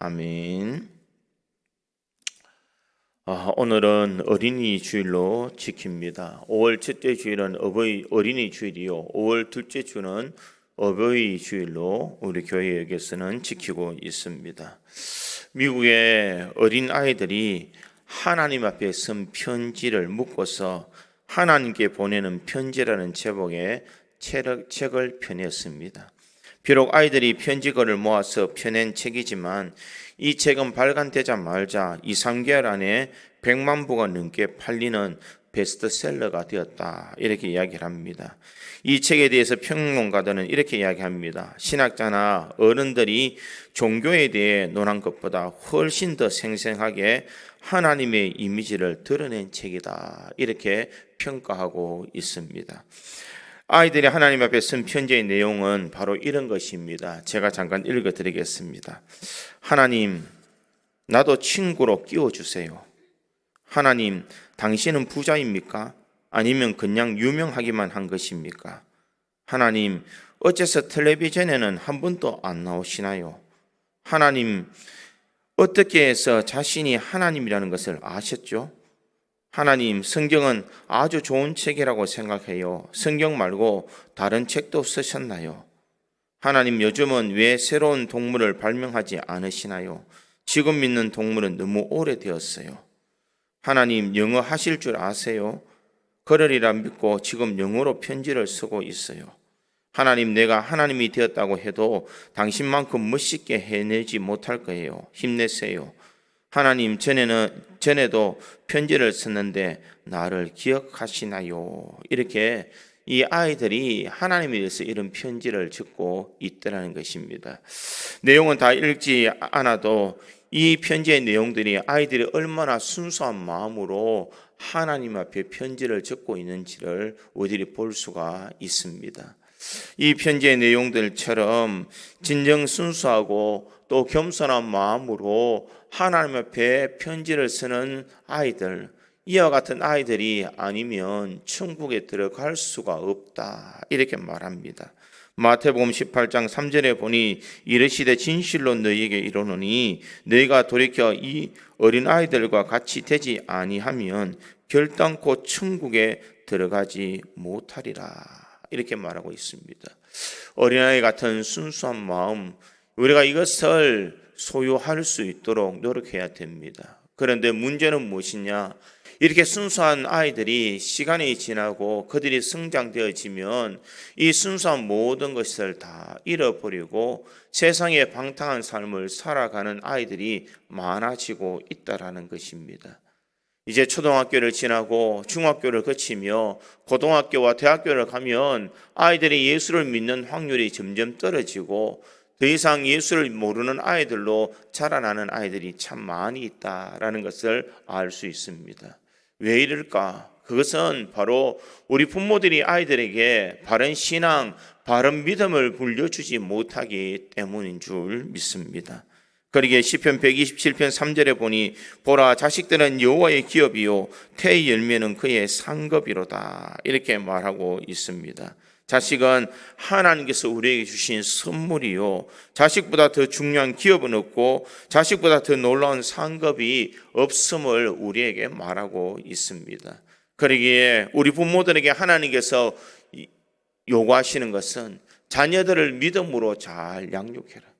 아멘. 오늘은 어린이 주일로 지킵니다. 5월 첫째 주일은 어린이 주일이요, 5월 둘째 주는 어버이 주일로 우리 교회에게서는 지키고 있습니다. 미국의 어린 아이들이 하나님 앞에 쓴 편지를 묶어서 하나님께 보내는 편지라는 제목의 책을 펴냈습니다. 비록 아이들이 편지글을 모아서 펴낸 책이지만 이 책은 발간되자마자 2-3개월 안에 100만 부가 넘게 팔리는 베스트셀러가 되었다, 이렇게 이야기를 합니다. 이 책에 대해서 평론가들은 이렇게 이야기합니다. 신학자나 어른들이 종교에 대해 논한 것보다 훨씬 더 생생하게 하나님의 이미지를 드러낸 책이다, 이렇게 평가하고 있습니다. 아이들이 하나님 앞에 쓴 편지의 내용은 바로 이런 것입니다. 제가 잠깐 읽어드리겠습니다. 하나님, 나도 친구로 끼워주세요. 하나님, 당신은 부자입니까? 아니면 그냥 유명하기만 한 것입니까? 하나님, 어째서 텔레비전에는 한 번도 안 나오시나요? 하나님, 어떻게 해서 자신이 하나님이라는 것을 아셨죠? 하나님, 성경은 아주 좋은 책이라고 생각해요. 성경 말고 다른 책도 쓰셨나요? 하나님, 요즘은 왜 새로운 동물을 발명하지 않으시나요? 지금 믿는 동물은 너무 오래되었어요. 하나님, 영어 하실 줄 아세요? 그러리라 믿고 지금 영어로 편지를 쓰고 있어요. 하나님, 내가 하나님이 되었다고 해도 당신만큼 멋있게 해내지 못할 거예요. 힘내세요. 하나님, 전에도 편지를 썼는데 나를 기억하시나요? 이렇게 이 아이들이 하나님에 대해서 이런 편지를 적고 있더라는 것입니다. 내용은 다 읽지 않아도 이 편지의 내용들이 아이들이 얼마나 순수한 마음으로 하나님 앞에 편지를 적고 있는지를 우리들이 볼 수가 있습니다. 이 편지의 내용들처럼 진정 순수하고 또 겸손한 마음으로 하나님 앞에 편지를 쓰는 아이들, 이와 같은 아이들이 아니면 천국에 들어갈 수가 없다, 이렇게 말합니다. 마태복음 18장 3절에 보니 이르시되 진실로 너희에게 이르노니 너희가 돌이켜 이 어린아이들과 같이 되지 아니하면 결단코 천국에 들어가지 못하리라, 이렇게 말하고 있습니다. 어린아이 같은 순수한 마음, 우리가 이것을 소유할 수 있도록 노력해야 됩니다. 그런데 문제는 무엇이냐? 이렇게 순수한 아이들이 시간이 지나고 그들이 성장되어지면 이 순수한 모든 것을 다 잃어버리고 세상의 방탕한 삶을 살아가는 아이들이 많아지고 있다라는 것입니다. 이제 초등학교를 지나고 중학교를 거치며 고등학교와 대학교를 가면 아이들이 예수를 믿는 확률이 점점 떨어지고 더 이상 예수를 모르는 아이들로 자라나는 아이들이 참 많이 있다라는 것을 알 수 있습니다. 왜 이럴까? 그것은 바로 우리 부모들이 아이들에게 바른 신앙, 바른 믿음을 물려주지 못하기 때문인 줄 믿습니다. 그러기에 시편 127편 3절에 보니 보라, 자식들은 여호와의 기업이요 태의 열매는 그의 상급이로다, 이렇게 말하고 있습니다. 자식은 하나님께서 우리에게 주신 선물이요, 자식보다 더 중요한 기업은 없고 자식보다 더 놀라운 상급이 없음을 우리에게 말하고 있습니다. 그러기에 우리 부모들에게 하나님께서 요구하시는 것은 자녀들을 믿음으로 잘 양육해라.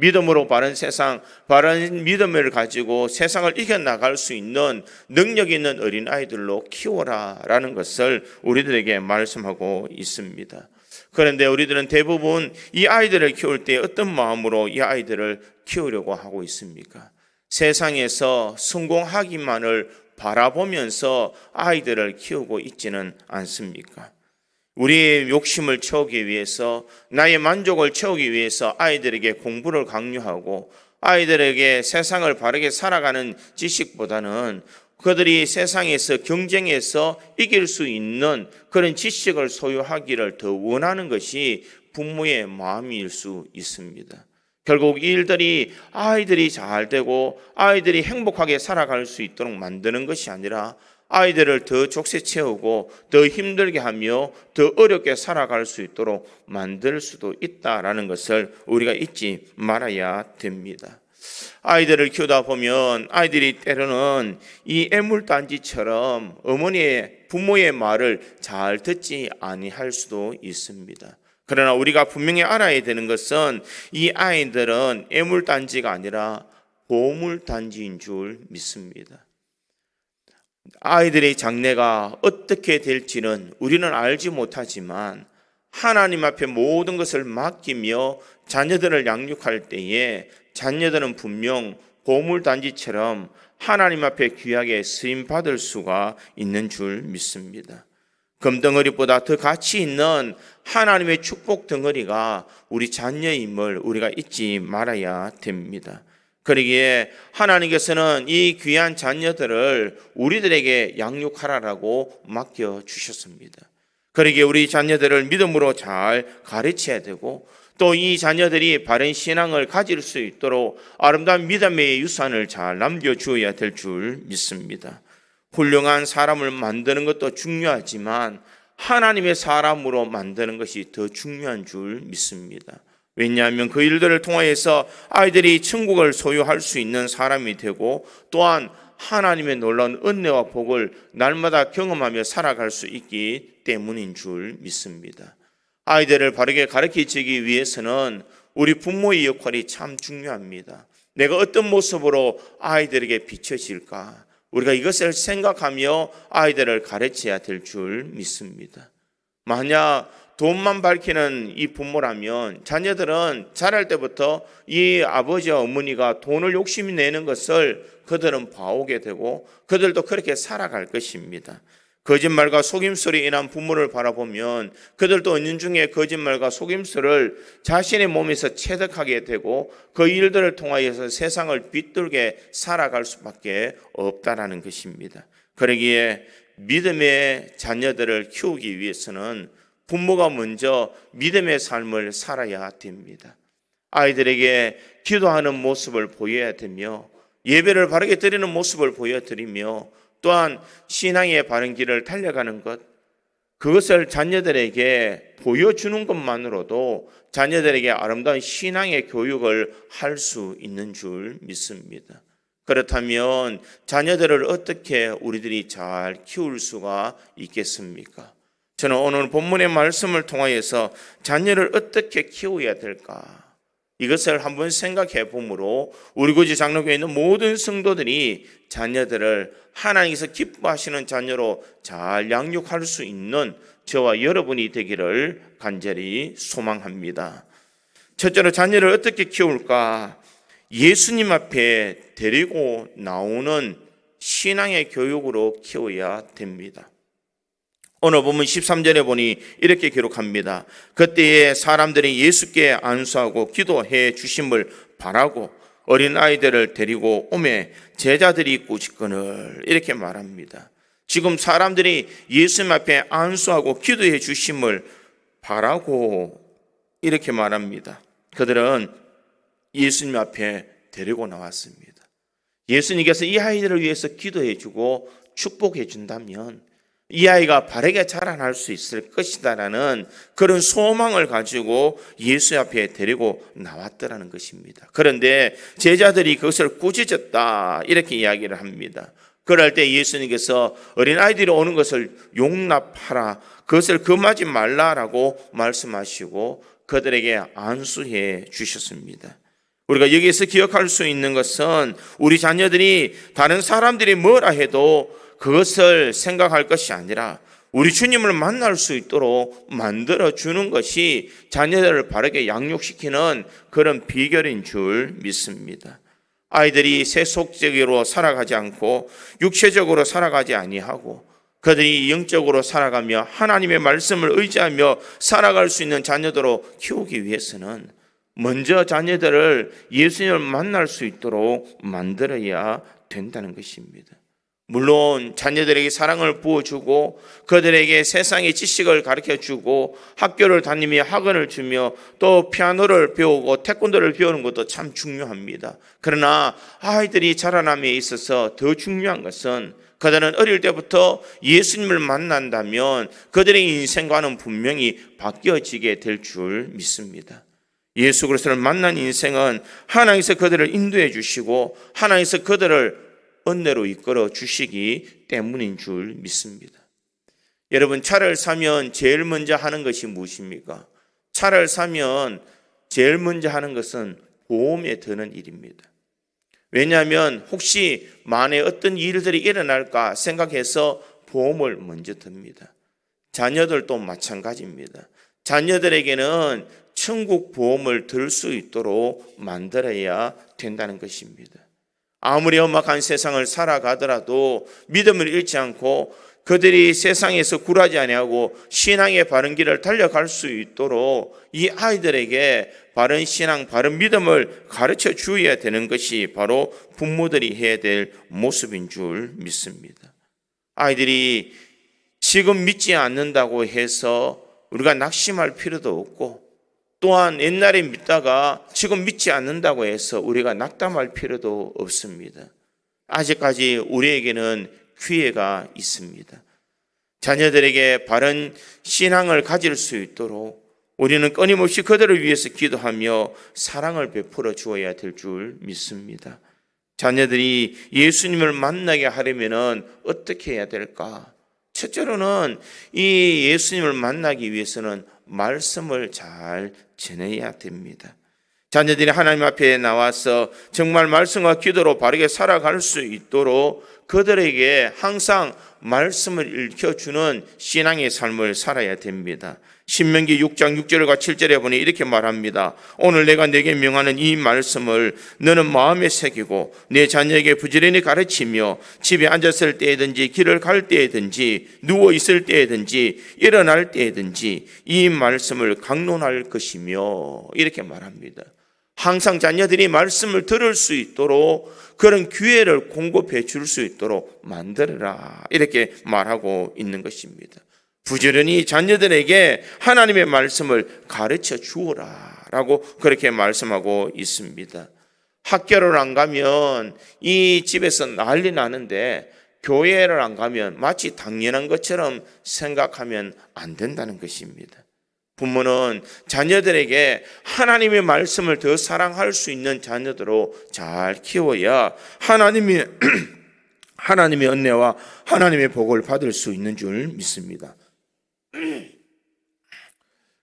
믿음으로 바른 믿음을 가지고 세상을 이겨나갈 수 있는 능력 있는 어린아이들로 키워라 라는 것을 우리들에게 말씀하고 있습니다. 그런데 우리들은 대부분 이 아이들을 키울 때 어떤 마음으로 이 아이들을 키우려고 하고 있습니까? 세상에서 성공하기만을 바라보면서 아이들을 키우고 있지는 않습니까? 우리의 욕심을 채우기 위해서, 나의 만족을 채우기 위해서 아이들에게 공부를 강요하고 아이들에게 세상을 바르게 살아가는 지식보다는 그들이 세상에서 경쟁해서 이길 수 있는 그런 지식을 소유하기를 더 원하는 것이 부모의 마음일 수 있습니다. 결국 이 일들이 아이들이 잘 되고 아이들이 행복하게 살아갈 수 있도록 만드는 것이 아니라 아이들을 더 족쇄 채우고 더 힘들게 하며 더 어렵게 살아갈 수 있도록 만들 수도 있다라는 것을 우리가 잊지 말아야 됩니다. 아이들을 키우다 보면 아이들이 때로는 이 애물단지처럼 부모의 말을 잘 듣지 아니할 수도 있습니다. 그러나 우리가 분명히 알아야 되는 것은 이 아이들은 애물단지가 아니라 보물단지인 줄 믿습니다. 아이들의 장래가 어떻게 될지는 우리는 알지 못하지만 하나님 앞에 모든 것을 맡기며 자녀들을 양육할 때에 자녀들은 분명 보물단지처럼 하나님 앞에 귀하게 쓰임받을 수가 있는 줄 믿습니다. 금덩어리보다 더 가치 있는 하나님의 축복 덩어리가 우리 자녀임을 우리가 잊지 말아야 됩니다. 그러기에 하나님께서는 이 귀한 자녀들을 우리들에게 양육하라고 맡겨주셨습니다. 그러기에 우리 자녀들을 믿음으로 잘 가르쳐야 되고 또 이 자녀들이 바른 신앙을 가질 수 있도록 아름다운 믿음의 유산을 잘 남겨주어야 될 줄 믿습니다. 훌륭한 사람을 만드는 것도 중요하지만 하나님의 사람으로 만드는 것이 더 중요한 줄 믿습니다. 왜냐하면 그 일들을 통하여서 아이들이 천국을 소유할 수 있는 사람이 되고 또한 하나님의 놀라운 은혜와 복을 날마다 경험하며 살아갈 수 있기 때문인 줄 믿습니다. 아이들을 바르게 가르치기 위해서는 우리 부모의 역할이 참 중요합니다. 내가 어떤 모습으로 아이들에게 비춰질까? 우리가 이것을 생각하며 아이들을 가르쳐야 될 줄 믿습니다. 만약 돈만 밝히는 이 부모라면 자녀들은 자랄 때부터 이 아버지와 어머니가 돈을 욕심이 내는 것을 그들은 봐오게 되고 그들도 그렇게 살아갈 것입니다. 거짓말과 속임수로 인한 부모를 바라보면 그들도 은연중에 거짓말과 속임수를 자신의 몸에서 체득하게 되고 그 일들을 통하여서 세상을 비뚤게 살아갈 수밖에 없다라는 것입니다. 그러기에 믿음의 자녀들을 키우기 위해서는 부모가 먼저 믿음의 삶을 살아야 됩니다. 아이들에게 기도하는 모습을 보여야 되며 예배를 바르게 드리는 모습을 보여드리며 또한 신앙의 바른 길을 달려가는 것, 그것을 자녀들에게 보여주는 것만으로도 자녀들에게 아름다운 신앙의 교육을 할 수 있는 줄 믿습니다. 그렇다면 자녀들을 어떻게 우리들이 잘 키울 수가 있겠습니까? 저는 오늘 본문의 말씀을 통하여서 자녀를 어떻게 키워야 될까? 이것을 한번 생각해 보므로 우리 구지 장로교에 있는 모든 성도들이 자녀들을 하나님께서 기뻐하시는 자녀로 잘 양육할 수 있는 저와 여러분이 되기를 간절히 소망합니다. 첫째로 자녀를 어떻게 키울까? 예수님 앞에 데리고 나오는 신앙의 교육으로 키워야 됩니다. 오늘 보면 13절에 보니 이렇게 기록합니다. 그때에 사람들이 예수께 안수하고 기도해 주심을 바라고 어린 아이들을 데리고 오매 제자들이 꾸짖거늘 이렇게 말합니다. 지금 사람들이 예수님 앞에 안수하고 기도해 주심을 바라고 이렇게 말합니다. 그들은 예수님 앞에 데리고 나왔습니다. 예수님께서 이 아이들을 위해서 기도해 주고 축복해 준다면 이 아이가 바르게 자라날 수 있을 것이다라는 그런 소망을 가지고 예수 앞에 데리고 나왔더라는 것입니다. 그런데 제자들이 그것을 꾸짖었다 이렇게 이야기를 합니다. 그럴 때 예수님께서 어린아이들이 오는 것을 용납하라, 그것을 금하지 말라라고 말씀하시고 그들에게 안수해 주셨습니다. 우리가 여기에서 기억할 수 있는 것은 우리 자녀들이 다른 사람들이 뭐라 해도 그것을 생각할 것이 아니라 우리 주님을 만날 수 있도록 만들어주는 것이 자녀들을 바르게 양육시키는 그런 비결인 줄 믿습니다. 아이들이 세속적으로 살아가지 않고 육체적으로 살아가지 아니하고 그들이 영적으로 살아가며 하나님의 말씀을 의지하며 살아갈 수 있는 자녀들로 키우기 위해서는 먼저 자녀들을 예수님을 만날 수 있도록 만들어야 된다는 것입니다. 물론 자녀들에게 사랑을 부어주고 그들에게 세상의 지식을 가르쳐주고 학교를 다니며 학원을 주며 또 피아노를 배우고 태권도를 배우는 것도 참 중요합니다. 그러나 아이들이 자라남에 있어서 더 중요한 것은 그들은 어릴 때부터 예수님을 만난다면 그들의 인생과는 분명히 바뀌어지게 될 줄 믿습니다. 예수 그리스도를 만난 인생은 하나님께서 그들을 인도해 주시고 하나님께서 그들을 은혜로 이끌어 주시기 때문인 줄 믿습니다. 여러분, 차를 사면 제일 먼저 하는 것이 무엇입니까? 차를 사면 제일 먼저 하는 것은 보험에 드는 일입니다. 왜냐하면 혹시 만에 어떤 일들이 일어날까 생각해서 보험을 먼저 듭니다. 자녀들도 마찬가지입니다. 자녀들에게는 천국 보험을 들 수 있도록 만들어야 된다는 것입니다. 아무리 험악한 세상을 살아가더라도 믿음을 잃지 않고 그들이 세상에서 굴하지 아니하고 신앙의 바른 길을 달려갈 수 있도록 이 아이들에게 바른 신앙, 바른 믿음을 가르쳐 주어야 되는 것이 바로 부모들이 해야 될 모습인 줄 믿습니다. 아이들이 지금 믿지 않는다고 해서 우리가 낙심할 필요도 없고, 또한 옛날에 믿다가 지금 믿지 않는다고 해서 우리가 낙담할 필요도 없습니다. 아직까지 우리에게는 기회가 있습니다. 자녀들에게 바른 신앙을 가질 수 있도록 우리는 끊임없이 그들을 위해서 기도하며 사랑을 베풀어 주어야 될 줄 믿습니다. 자녀들이 예수님을 만나게 하려면 어떻게 해야 될까? 첫째로는 이 예수님을 만나기 위해서는 말씀을 잘 전해야 됩니다. 자녀들이 하나님 앞에 나와서 정말 말씀과 기도로 바르게 살아갈 수 있도록 그들에게 항상 말씀을 읽혀주는 신앙의 삶을 살아야 됩니다. 신명기 6장 6절과 7절에 보니 이렇게 말합니다. 오늘 내가 네게 명하는 이 말씀을 너는 마음에 새기고 내 자녀에게 부지런히 가르치며 집에 앉았을 때든지 길을 갈 때든지 누워 있을 때든지 일어날 때든지 이 말씀을 강론할 것이며 이렇게 말합니다. 항상 자녀들이 말씀을 들을 수 있도록 그런 기회를 공급해 줄 수 있도록 만들어라, 이렇게 말하고 있는 것입니다. 부지런히 자녀들에게 하나님의 말씀을 가르쳐 주어라 라고 그렇게 말씀하고 있습니다. 학교를 안 가면 이 집에서 난리 나는데 교회를 안 가면 마치 당연한 것처럼 생각하면 안 된다는 것입니다. 부모는 자녀들에게 하나님의 말씀을 더 사랑할 수 있는 자녀들로 잘 키워야 하나님의 은혜와 하나님의 복을 받을 수 있는 줄 믿습니다.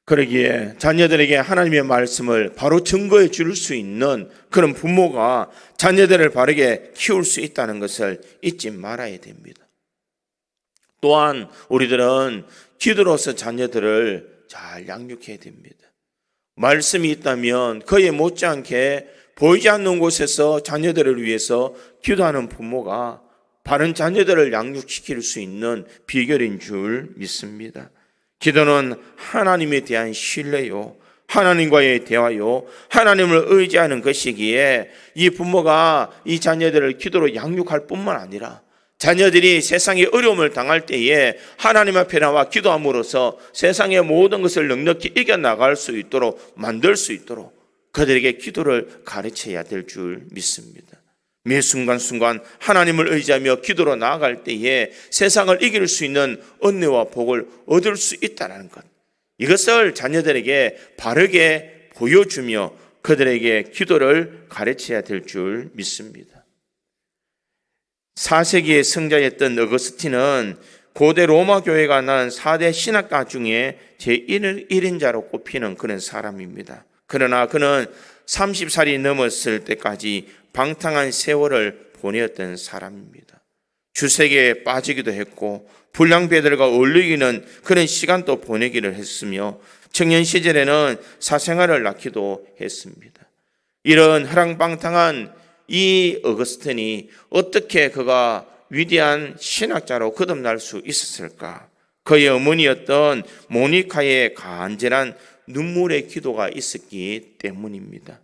그러기에 자녀들에게 하나님의 말씀을 바로 증거해 줄 수 있는 그런 부모가 자녀들을 바르게 키울 수 있다는 것을 잊지 말아야 됩니다. 또한 우리들은 기도로서 자녀들을 잘 양육해야 됩니다. 말씀이 있다면 그에 못지않게 보이지 않는 곳에서 자녀들을 위해서 기도하는 부모가 바른 자녀들을 양육시킬 수 있는 비결인 줄 믿습니다. 기도는 하나님에 대한 신뢰요, 하나님과의 대화요, 하나님을 의지하는 것이기에 이 부모가 이 자녀들을 기도로 양육할 뿐만 아니라 자녀들이 세상의 어려움을 당할 때에 하나님 앞에 나와 기도함으로써 세상의 모든 것을 넉넉히 이겨나갈 수 있도록 만들 수 있도록 그들에게 기도를 가르쳐야 될 줄 믿습니다. 매 순간순간 하나님을 의지하며 기도로 나아갈 때에 세상을 이길 수 있는 은혜와 복을 얻을 수 있다는 것, 이것을 자녀들에게 바르게 보여주며 그들에게 기도를 가르쳐야 될 줄 믿습니다. 4세기의 성자였던 어거스틴은 고대 로마 교회가 낳은 4대 신학가 중에 제1인자로 꼽히는 그런 사람입니다. 그러나 그는 30살이 넘었을 때까지 방탕한 세월을 보내었던 사람입니다. 주색에 빠지기도 했고 불량배들과 어울리기는 그런 시간도 보내기를 했으며 청년 시절에는 사생활을 낳기도 했습니다. 이런 허랑방탕한 이 어거스틴이 어떻게 그가 위대한 신학자로 거듭날 수 있었을까? 그의 어머니였던 모니카의 간절한 눈물의 기도가 있었기 때문입니다.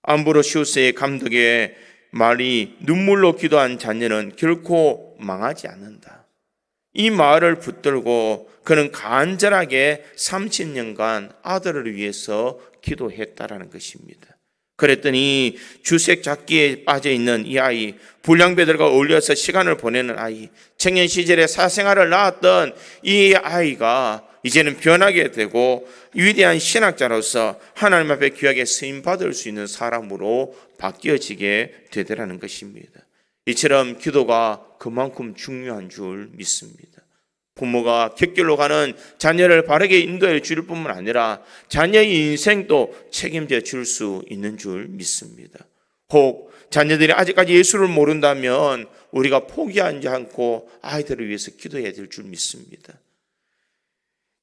암브로시우스의 감독의 말이 눈물로 기도한 자녀는 결코 망하지 않는다. 이 말을 붙들고 그는 간절하게 30년간 아들을 위해서 기도했다라는 것입니다. 그랬더니 주색 잡기에 빠져있는 이 아이, 불량배들과 어울려서 시간을 보내는 아이, 청년 시절에 사생활을 낳았던 이 아이가 이제는 변하게 되고 위대한 신학자로서 하나님 앞에 귀하게 쓰임받을 수 있는 사람으로 바뀌어지게 되더라는 것입니다. 이처럼 기도가 그만큼 중요한 줄 믿습니다. 부모가 객길로 가는 자녀를 바르게 인도해 줄 뿐만 아니라 자녀의 인생도 책임져 줄 수 있는 줄 믿습니다. 혹 자녀들이 아직까지 예수를 모른다면 우리가 포기하지 않고 아이들을 위해서 기도해야 될 줄 믿습니다.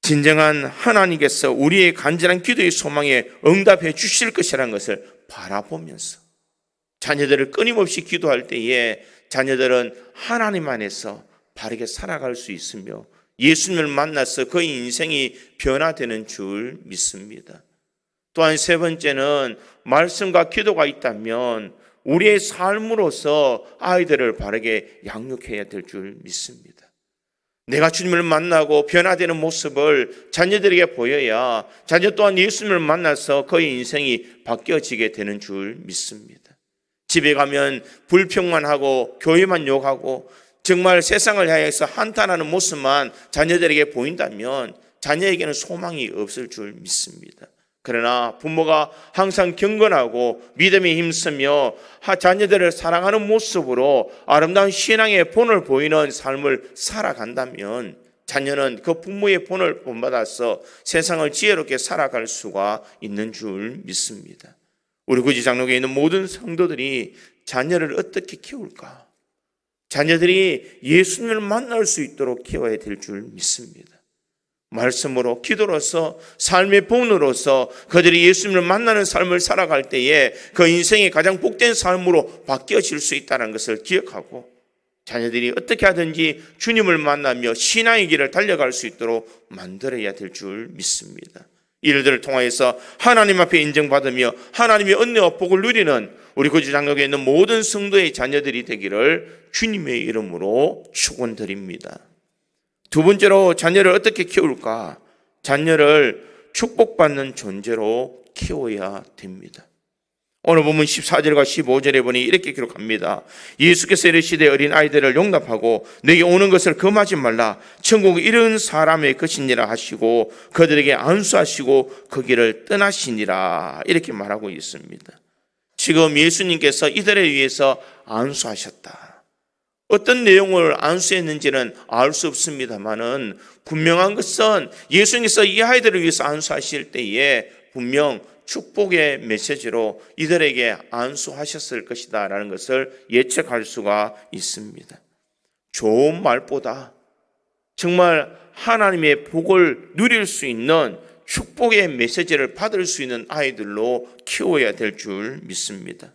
진정한 하나님께서 우리의 간절한 기도의 소망에 응답해 주실 것이라는 것을 바라보면서 자녀들을 끊임없이 기도할 때에 자녀들은 하나님 안에서 바르게 살아갈 수 있으며 예수님을 만나서 그의 인생이 변화되는 줄 믿습니다. 또한 세 번째는 말씀과 기도가 있다면 우리의 삶으로서 아이들을 바르게 양육해야 될 줄 믿습니다. 내가 주님을 만나고 변화되는 모습을 자녀들에게 보여야 자녀 또한 예수님을 만나서 그의 인생이 바뀌어지게 되는 줄 믿습니다. 집에 가면 불평만 하고 교회만 욕하고 정말 세상을 향해서 한탄하는 모습만 자녀들에게 보인다면 자녀에게는 소망이 없을 줄 믿습니다. 그러나 부모가 항상 경건하고 믿음에 힘쓰며 자녀들을 사랑하는 모습으로 아름다운 신앙의 본을 보이는 삶을 살아간다면 자녀는 그 부모의 본을 본받아서 세상을 지혜롭게 살아갈 수가 있는 줄 믿습니다. 우리 구지 장로교에 있는 모든 성도들이 자녀를 어떻게 키울까? 자녀들이 예수님을 만날 수 있도록 키워야 될 줄 믿습니다. 말씀으로 기도로서 삶의 본으로서 그들이 예수님을 만나는 삶을 살아갈 때에 그 인생의 가장 복된 삶으로 바뀌어질 수 있다는 것을 기억하고 자녀들이 어떻게 하든지 주님을 만나며 신앙의 길을 달려갈 수 있도록 만들어야 될 줄 믿습니다. 이들을 통하여서 하나님 앞에 인정받으며 하나님의 은혜와 복을 누리는 우리 구주 장로교에 있는 모든 성도의 자녀들이 되기를 주님의 이름으로 축원드립니다. 두 번째로 자녀를 어떻게 키울까? 자녀를 축복받는 존재로 키워야 됩니다. 오늘 보면 14절과 15절에 보니 이렇게 기록합니다. 예수께서 이르시되 어린 아이들을 용납하고 내게 오는 것을 금하지 말라. 천국이 이런 사람의 것이니라 하시고 그들에게 안수하시고 그 길을 떠나시니라. 이렇게 말하고 있습니다. 지금 예수님께서 이들에 위해서 안수하셨다. 어떤 내용을 안수했는지는 알 수 없습니다만은 분명한 것은 예수님께서 이 아이들을 위해서 안수하실 때에 분명 축복의 메시지로 이들에게 안수하셨을 것이다 라는 것을 예측할 수가 있습니다. 좋은 말보다 정말 하나님의 복을 누릴 수 있는 축복의 메시지를 받을 수 있는 아이들로 키워야 될 줄 믿습니다.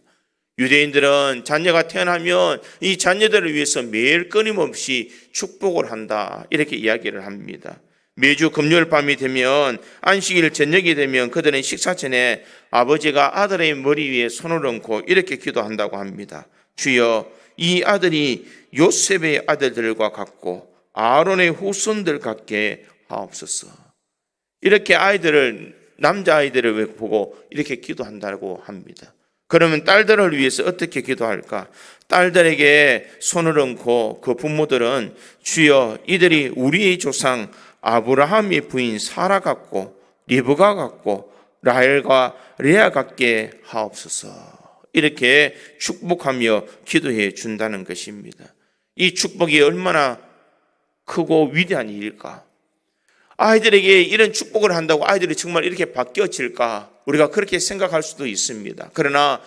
유대인들은 자녀가 태어나면 이 자녀들을 위해서 매일 끊임없이 축복을 한다 이렇게 이야기를 합니다. 매주 금요일 밤이 되면 안식일 저녁이 되면 그들은 식사 전에 아버지가 아들의 머리 위에 손을 얹고 이렇게 기도한다고 합니다. 주여 이 아들이 요셉의 아들들과 같고 아론의 후손들 같게 하옵소서. 이렇게 남자아이들을 보고 이렇게 기도한다고 합니다. 그러면 딸들을 위해서 어떻게 기도할까? 딸들에게 손을 얹고 그 부모들은 주여 이들이 우리의 조상 아브라함의 부인 사라 같고 리브가 같고 라헬과 레아 같게 하옵소서. 이렇게 축복하며 기도해 준다는 것입니다. 이 축복이 얼마나 크고 위대한 일일까? 아이들에게 이런 축복을 한다고 아이들이 정말 이렇게 바뀌어질까? 우리가 그렇게 생각할 수도 있습니다. 그러나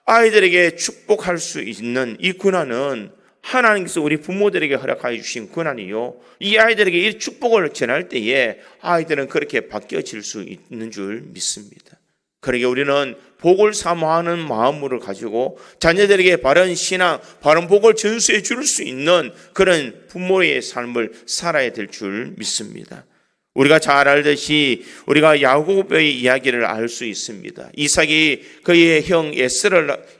아이들에게 축복할 수 있는 이 권한은 하나님께서 우리 부모들에게 허락하여 주신 권한이요. 이 아이들에게 이 축복을 전할 때에 아이들은 그렇게 바뀌어질 수 있는 줄 믿습니다. 그러게 우리는 복을 사모하는 마음으로 가지고 자녀들에게 바른 신앙, 바른 복을 전수해 줄 수 있는 그런 부모의 삶을 살아야 될 줄 믿습니다. 우리가 잘 알듯이 우리가 야곱의 이야기를 알 수 있습니다. 이삭이 그의 형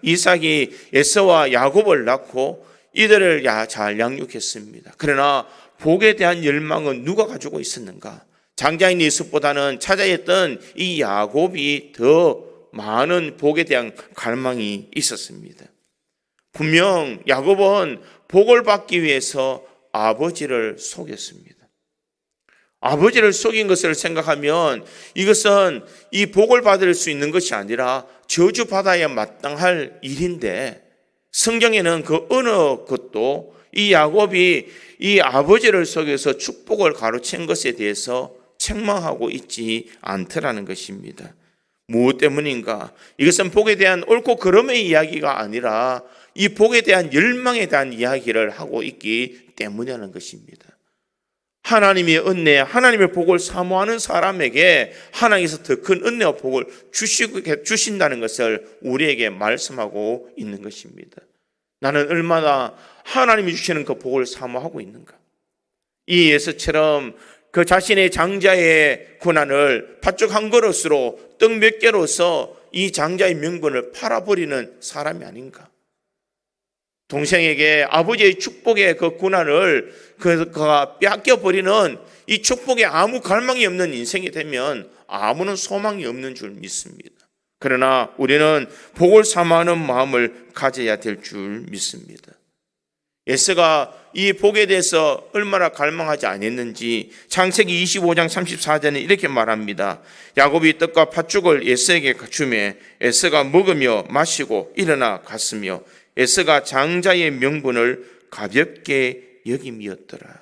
이삭이 에서와 야곱을 낳고 이들을 잘 양육했습니다. 그러나 복에 대한 열망은 누가 가지고 있었는가? 장자인 이삭보다는 차자였던 이 야곱이 더 많은 복에 대한 갈망이 있었습니다. 분명 야곱은 복을 받기 위해서 아버지를 속였습니다. 아버지를 속인 것을 생각하면 이것은 이 복을 받을 수 있는 것이 아니라 저주받아야 마땅할 일인데, 성경에는 그 어느 것도 이 야곱이 이 아버지를 속여서 축복을 가로챈 것에 대해서 책망하고 있지 않더라는 것입니다. 무엇 때문인가? 이것은 복에 대한 옳고 그름의 이야기가 아니라 이 복에 대한 열망에 대한 이야기를 하고 있기 때문이라는 것입니다. 하나님의 은혜, 하나님의 복을 사모하는 사람에게 하나님께서 더 큰 은혜와 복을 주신다는 것을 우리에게 말씀하고 있는 것입니다. 나는 얼마나 하나님이 주시는 그 복을 사모하고 있는가? 이 예수처럼 그 자신의 장자의 고난을 팥죽 한 그릇으로 떡 몇 개로서 이 장자의 명분을 팔아버리는 사람이 아닌가? 동생에게 아버지의 축복의 그 고난을 그가 뺏겨버리는 이 축복에 아무 갈망이 없는 인생이 되면 아무런 소망이 없는 줄 믿습니다. 그러나 우리는 복을 사모하는 마음을 가져야 될 줄 믿습니다. 에서가 이 복에 대해서 얼마나 갈망하지 않았는지 창세기 25장 34절에 이렇게 말합니다. 야곱이 떡과 팥죽을 에서에게 주매 에서가 먹으며 마시고 일어나 갔으며 에서가 장자의 명분을 가볍게 여김이었더라.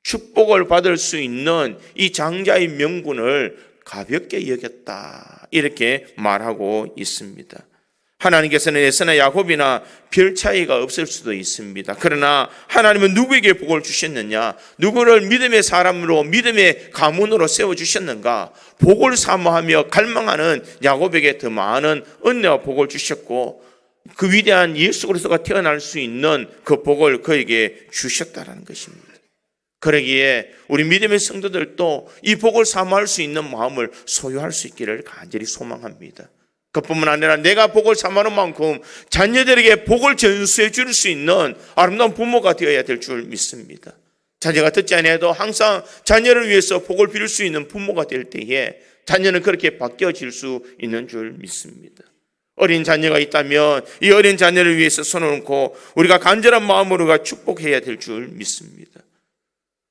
축복을 받을 수 있는 이 장자의 명분을 가볍게 여겼다, 이렇게 말하고 있습니다. 하나님께서는 에서나 야곱이나 별 차이가 없을 수도 있습니다. 그러나 하나님은 누구에게 복을 주셨느냐? 누구를 믿음의 사람으로, 믿음의 가문으로 세워주셨는가? 복을 사모하며 갈망하는 야곱에게 더 많은 은혜와 복을 주셨고, 그 위대한 예수 그리스도가 태어날 수 있는 그 복을 그에게 주셨다라는 것입니다. 그러기에 우리 믿음의 성도들도 이 복을 사모할 수 있는 마음을 소유할 수 있기를 간절히 소망합니다. 그뿐만 아니라 내가 복을 사모하는 만큼 자녀들에게 복을 전수해 줄 수 있는 아름다운 부모가 되어야 될 줄 믿습니다. 자녀가 듣지 아니해도 항상 자녀를 위해서 복을 빌 수 있는 부모가 될 때에 자녀는 그렇게 바뀌어질 수 있는 줄 믿습니다. 어린 자녀가 있다면 이 어린 자녀를 위해서 손을 얹고 우리가 간절한 마음으로 축복해야 될 줄 믿습니다.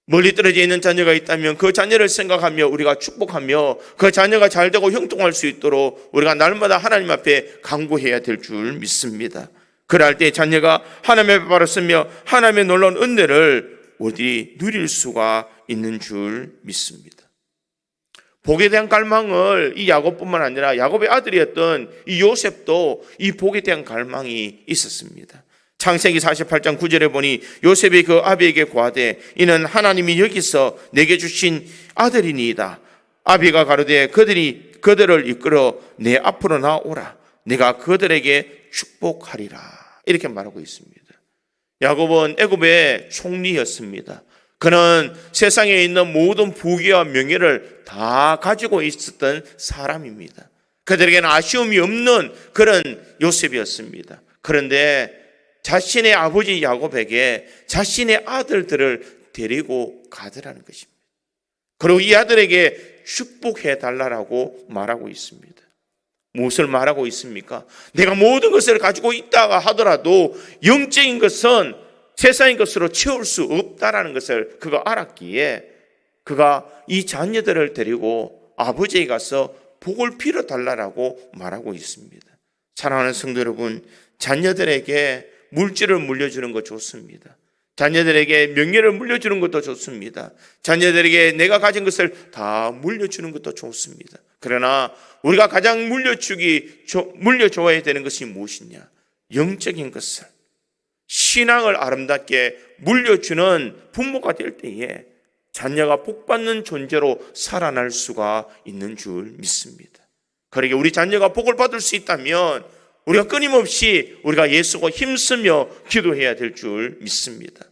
멀리 떨어져 있는 자녀가 있다면 그 자녀를 생각하며 우리가 축복하며 그 자녀가 잘되고 형통할 수 있도록 우리가 날마다 하나님 앞에 간구해야 될 줄 믿습니다. 그럴 때 자녀가 하나님 앞에 바랐으며 하나님의 놀라운 은혜를 우리 누릴 수가 있는 줄 믿습니다. 복에 대한 갈망을 이 야곱뿐만 아니라 야곱의 아들이었던 이 요셉도 이 복에 대한 갈망이 있었습니다. 창세기 48장 9절에 보니 요셉이 그 아비에게 고하되 이는 하나님이 여기서 내게 주신 아들이니이다. 아비가 가로되 그들을 이끌어 내 앞으로 나오라. 내가 그들에게 축복하리라. 이렇게 말하고 있습니다. 야곱은 애굽의 총리였습니다. 그는 세상에 있는 모든 부귀와 명예를 다 가지고 있었던 사람입니다. 그들에게는 아쉬움이 없는 그런 요셉이었습니다. 그런데 자신의 아버지 야곱에게 자신의 아들들을 데리고 가더라는 것입니다. 그리고 이 아들에게 축복해 달라고 말하고 있습니다. 무엇을 말하고 있습니까? 내가 모든 것을 가지고 있다가 하더라도 영적인 것은 세상의 것으로 채울 수 없다라는 것을 그가 알았기에 그가 이 자녀들을 데리고 아버지에 가서 복을 빌어 달라고 말하고 있습니다. 사랑하는 성도 여러분, 자녀들에게 물질을 물려주는 것 좋습니다. 자녀들에게 명예를 물려주는 것도 좋습니다. 자녀들에게 내가 가진 것을 다 물려주는 것도 좋습니다. 그러나 우리가 가장 물려줘야 되는 것이 무엇이냐? 영적인 것을, 신앙을 아름답게 물려주는 부모가 될 때에 자녀가 복받는 존재로 살아날 수가 있는 줄 믿습니다. 그러기에 우리 자녀가 복을 받을 수 있다면 우리가 끊임없이 우리가 예수고 힘쓰며 기도해야 될 줄 믿습니다.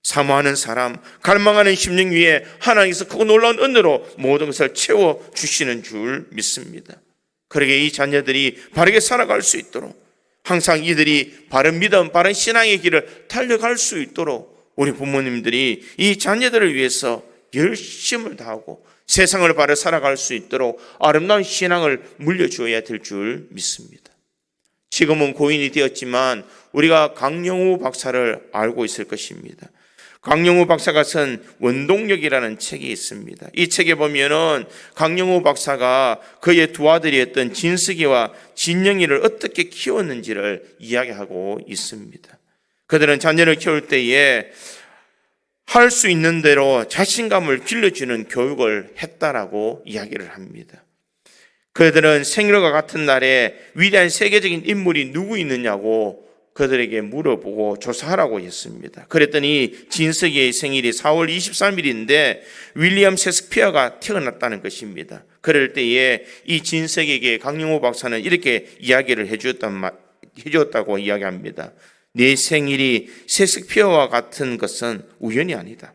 사모하는 사람, 갈망하는 심령 위에 하나님께서 크고 놀라운 은혜로 모든 것을 채워주시는 줄 믿습니다. 그러기에 이 자녀들이 바르게 살아갈 수 있도록, 항상 이들이 바른 믿음, 바른 신앙의 길을 달려갈 수 있도록 우리 부모님들이 이 자녀들을 위해서 열심을 다하고 세상을 바르게 살아갈 수 있도록 아름다운 신앙을 물려주어야 될 줄 믿습니다. 지금은 고인이 되었지만 우리가 강영우 박사를 알고 있을 것입니다. 강영우 박사가 쓴 원동력이라는 책이 있습니다. 이 책에 보면은 강영우 박사가 그의 두 아들이었던 진석이와 진영이를 어떻게 키웠는지를 이야기하고 있습니다. 그들은 자녀를 키울 때에 할 수 있는 대로 자신감을 길러주는 교육을 했다라고 이야기를 합니다. 그들은 생일과 같은 날에 위대한 세계적인 인물이 누구 있느냐고 그들에게 물어보고 조사하라고 했습니다. 그랬더니 진석이의 생일이 4월 23일인데 윌리엄 셰익스피어가 태어났다는 것입니다. 그럴 때에 이 진석에게 강영우 박사는 이렇게 이야기를 해주었다고 이야기합니다. 네 생일이 셰익스피어와 같은 것은 우연이 아니다.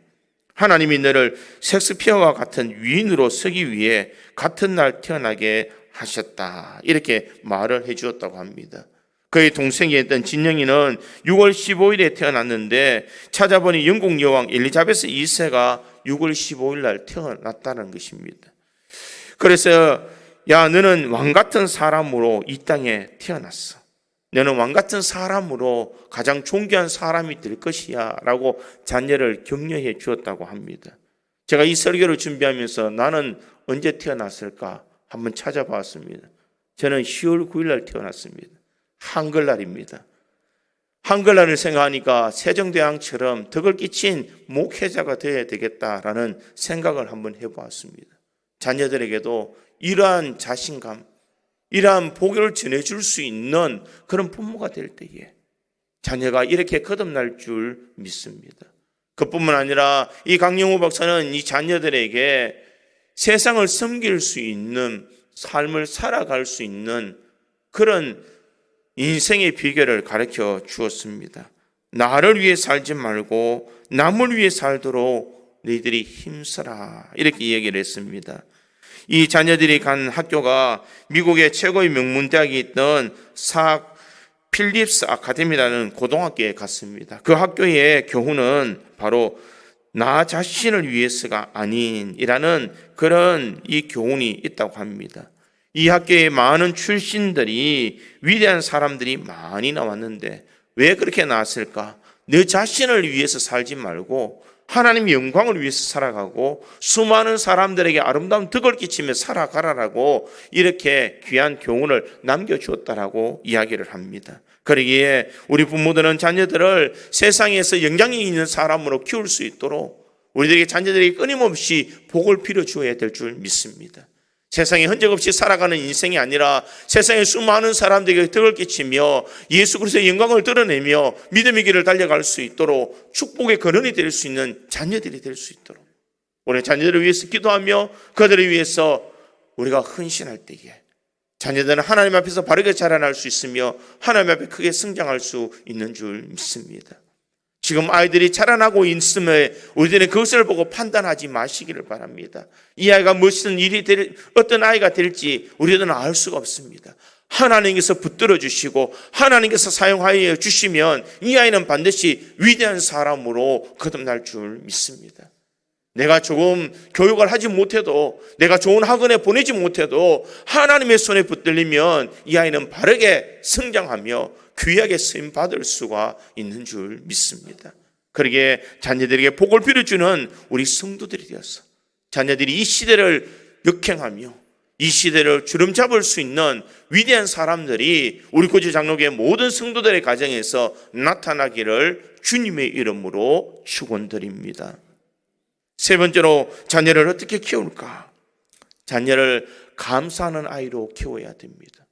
하나님이 너를 셰익스피어와 같은 위인으로 서기 위해 같은 날 태어나게 하셨다. 이렇게 말을 해주었다고 합니다. 그의 동생이었던 진영이는 6월 15일에 태어났는데 찾아보니 영국 여왕 엘리자베스 2세가 6월 15일 날 태어났다는 것입니다. 그래서 야, 너는 왕 같은 사람으로 이 땅에 태어났어. 너는 왕 같은 사람으로 가장 존귀한 사람이 될 것이야 라고 자녀를 격려해 주었다고 합니다. 제가 이 설교를 준비하면서 나는 언제 태어났을까 한번 찾아봤습니다. 저는 10월 9일 날 태어났습니다. 한글날입니다. 한글날을 생각하니까 세종대왕처럼 덕을 끼친 목회자가 되어야 되겠다라는 생각을 한번 해보았습니다. 자녀들에게도 이러한 자신감, 이러한 복을 전해줄 수 있는 그런 부모가 될 때에 자녀가 이렇게 거듭날 줄 믿습니다. 그뿐만 아니라 이 강영우 박사는 이 자녀들에게 세상을 섬길 수 있는 삶을 살아갈 수 있는 그런 인생의 비결을 가르쳐 주었습니다. 나를 위해 살지 말고 남을 위해 살도록 너희들이 힘써라 이렇게 얘기를 했습니다. 이 자녀들이 간 학교가 미국의 최고의 명문 대학이 있던 사 필립스 아카데미라는 고등학교에 갔습니다. 그 학교의 교훈은 바로 나 자신을 위해서가 아닌이라는 그런 이 교훈이 있다고 합니다. 이 학교에 많은 출신들이 위대한 사람들이 많이 나왔는데 왜 그렇게 나왔을까? 너 자신을 위해서 살지 말고 하나님의 영광을 위해서 살아가고 수많은 사람들에게 아름다운 덕을 끼치며 살아가라라고 이렇게 귀한 교훈을 남겨주었다라고 이야기를 합니다. 그러기에 우리 부모들은 자녀들을 세상에서 영향력 있는 사람으로 키울 수 있도록 우리들에게 자녀들에게 끊임없이 복을 빌어주어야 될 줄 믿습니다. 세상에 흔적 없이 살아가는 인생이 아니라 세상에 수많은 사람들에게 덕을 끼치며 예수 그리스도의 영광을 드러내며 믿음의 길을 달려갈 수 있도록 축복의 근원이 될 수 있는 자녀들이 될 수 있도록 우리 자녀들을 위해서 기도하며 그들을 위해서 우리가 헌신할 때에 자녀들은 하나님 앞에서 바르게 자라날 수 있으며 하나님 앞에 크게 성장할 수 있는 줄 믿습니다. 지금 아이들이 자라나고 있음에 우리들은 그것을 보고 판단하지 마시기를 바랍니다. 이 아이가 무슨 어떤 아이가 될지 우리들은 알 수가 없습니다. 하나님께서 붙들어 주시고 하나님께서 사용하여 주시면 이 아이는 반드시 위대한 사람으로 거듭날 줄 믿습니다. 내가 조금 교육을 하지 못해도 내가 좋은 학원에 보내지 못해도 하나님의 손에 붙들리면 이 아이는 바르게 성장하며 귀하게 쓰임 받을 수가 있는 줄 믿습니다. 그러기에 자녀들에게 복을 빌어주는 우리 성도들이 되어서 자녀들이 이 시대를 역행하며 이 시대를 주름잡을 수 있는 위대한 사람들이 우리 고지 장로교회 모든 성도들의 가정에서 나타나기를 주님의 이름으로 축원드립니다. 세 번째로 자녀를 어떻게 키울까? 자녀를 감사하는 아이로 키워야 됩니다.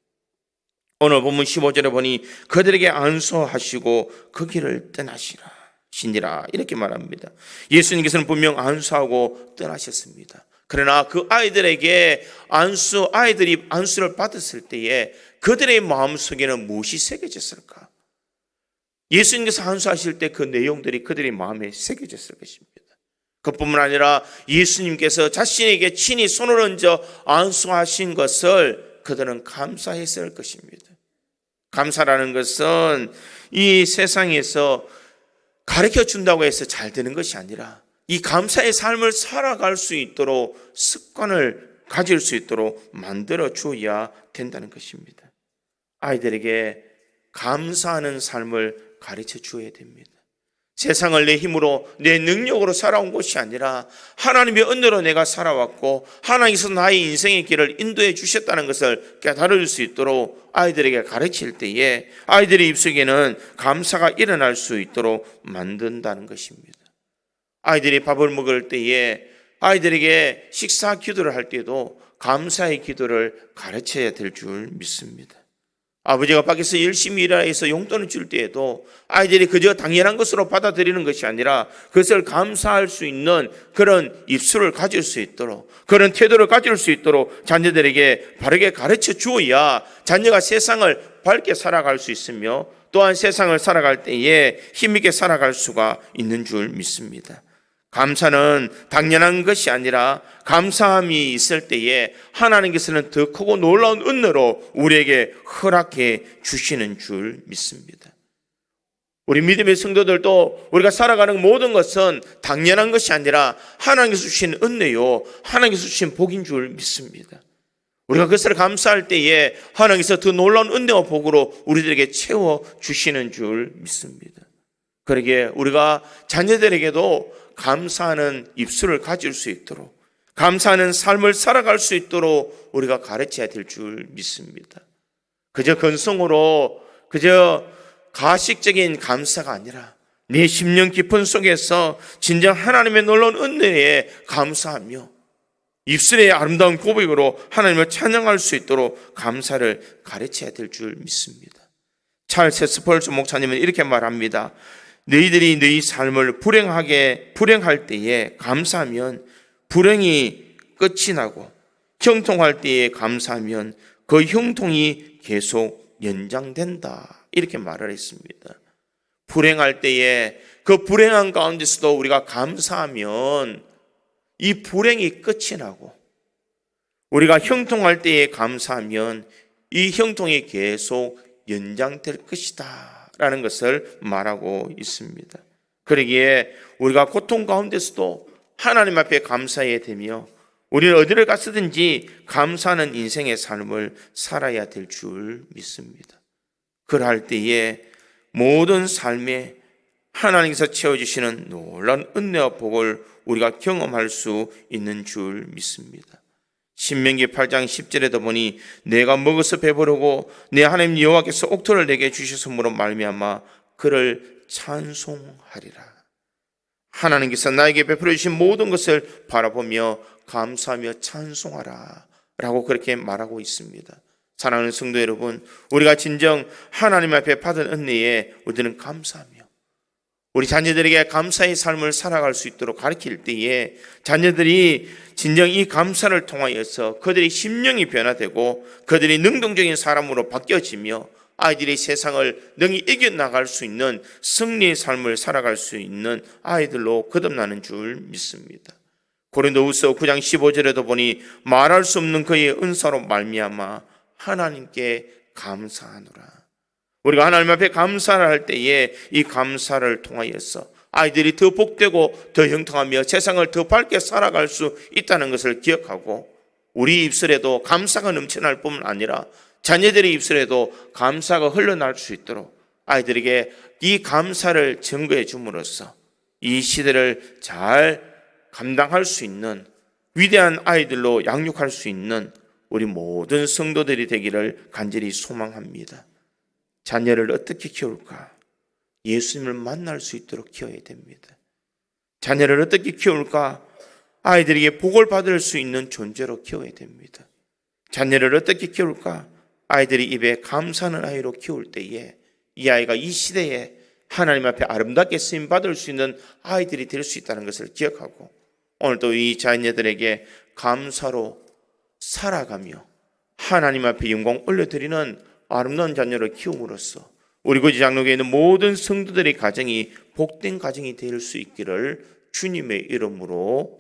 오늘 본문 15절에 보니 그들에게 안수하시고 그 길을 떠나시니라 이렇게 말합니다. 예수님께서는 분명 안수하고 떠나셨습니다. 그러나 그 아이들에게 아이들이 안수를 받았을 때에 그들의 마음속에는 무엇이 새겨졌을까? 예수님께서 안수하실 때 그 내용들이 그들의 마음에 새겨졌을 것입니다. 그뿐만 아니라 예수님께서 자신에게 친히 손을 얹어 안수하신 것을 그들은 감사했을 것입니다. 감사라는 것은 이 세상에서 가르쳐 준다고 해서 잘 되는 것이 아니라 이 감사의 삶을 살아갈 수 있도록 습관을 가질 수 있도록 만들어 줘야 된다는 것입니다. 아이들에게 감사하는 삶을 가르쳐 주어야 됩니다. 세상을 내 힘으로 내 능력으로 살아온 것이 아니라 하나님의 은혜로 내가 살아왔고 하나님께서 나의 인생의 길을 인도해 주셨다는 것을 깨달을 수 있도록 아이들에게 가르칠 때에 아이들의 입속에는 감사가 일어날 수 있도록 만든다는 것입니다. 아이들이 밥을 먹을 때에 아이들에게 식사 기도를 할 때도 감사의 기도를 가르쳐야 될 줄 믿습니다. 아버지가 밖에서 열심히 일해서 용돈을 줄 때에도 아이들이 그저 당연한 것으로 받아들이는 것이 아니라 그것을 감사할 수 있는 그런 입술을 가질 수 있도록, 그런 태도를 가질 수 있도록 자녀들에게 바르게 가르쳐 주어야 자녀가 세상을 밝게 살아갈 수 있으며 또한 세상을 살아갈 때에 힘있게 살아갈 수가 있는 줄 믿습니다. 감사는 당연한 것이 아니라 감사함이 있을 때에 하나님께서는 더 크고 놀라운 은혜로 우리에게 허락해 주시는 줄 믿습니다. 우리 믿음의 성도들도 우리가 살아가는 모든 것은 당연한 것이 아니라 하나님께서 주신 은혜요, 하나님께서 주신 복인 줄 믿습니다. 우리가 그것을 감사할 때에 하나님께서 더 놀라운 은혜와 복으로 우리들에게 채워 주시는 줄 믿습니다. 그러기에 우리가 자녀들에게도 감사하는 입술을 가질 수 있도록, 감사하는 삶을 살아갈 수 있도록 우리가 가르쳐야 될 줄 믿습니다. 그저 건성으로, 그저 가식적인 감사가 아니라 내 심령 깊은 속에서 진정 하나님의 놀라운 은혜에 감사하며 입술의 아름다운 고백으로 하나님을 찬양할 수 있도록 감사를 가르쳐야 될 줄 믿습니다. 찰스 스펄스 목사님은 이렇게 말합니다. 너희들이 너희 삶을 불행할 때에 감사하면 불행이 끝이 나고 형통할 때에 감사하면 그 형통이 계속 연장된다. 이렇게 말을 했습니다. 불행할 때에 그 불행한 가운데서도 우리가 감사하면 이 불행이 끝이 나고 우리가 형통할 때에 감사하면 이 형통이 계속 연장될 것이다 라는 것을 말하고 있습니다. 그러기에 우리가 고통 가운데서도 하나님 앞에 감사해야 되며 우리는 어디를 갔든지 감사하는 인생의 삶을 살아야 될 줄 믿습니다. 그럴 때에 모든 삶에 하나님께서 채워주시는 놀라운 은혜와 복을 우리가 경험할 수 있는 줄 믿습니다. 신명기 8장 10절에도 보니 내가 먹어서 배부르고 내 하나님 여호와께서 옥토를 내게 주셨으므로 말미암아 그를 찬송하리라. 하나님께서 나에게 베풀어 주신 모든 것을 바라보며 감사하며 찬송하라 라고 그렇게 말하고 있습니다. 사랑하는 성도 여러분, 우리가 진정 하나님 앞에 받은 은혜에 우리는 감사하며 우리 자녀들에게 감사의 삶을 살아갈 수 있도록 가르칠 때에 자녀들이 진정 이 감사를 통하여서 그들의 심령이 변화되고 그들이 능동적인 사람으로 바뀌어지며 아이들이 세상을 능히 이겨나갈 수 있는 승리의 삶을 살아갈 수 있는 아이들로 거듭나는 줄 믿습니다. 고린도후서 9장 15절에도 보니 말할 수 없는 그의 은사로 말미암아 하나님께 감사하노라. 우리가 하나님 앞에 감사를 할 때에 이 감사를 통하여서 아이들이 더 복되고 더 형통하며 세상을 더 밝게 살아갈 수 있다는 것을 기억하고 우리 입술에도 감사가 넘쳐날 뿐만 아니라 자녀들의 입술에도 감사가 흘러날 수 있도록 아이들에게 이 감사를 증거해 줌으로써 이 시대를 잘 감당할 수 있는 위대한 아이들로 양육할 수 있는 우리 모든 성도들이 되기를 간절히 소망합니다. 자녀를 어떻게 키울까? 예수님을 만날 수 있도록 키워야 됩니다. 자녀를 어떻게 키울까? 아이들에게 복을 받을 수 있는 존재로 키워야 됩니다. 자녀를 어떻게 키울까? 아이들이 입에 감사하는 아이로 키울 때에 이 아이가 이 시대에 하나님 앞에 아름답게 쓰임 받을 수 있는 아이들이 될 수 있다는 것을 기억하고 오늘도 이 자녀들에게 감사로 살아가며 하나님 앞에 영광 올려드리는 아름다운 자녀를 키움으로써 우리 구지 장로교에 있는 모든 성도들의 가정이 복된 가정이 될 수 있기를 주님의 이름으로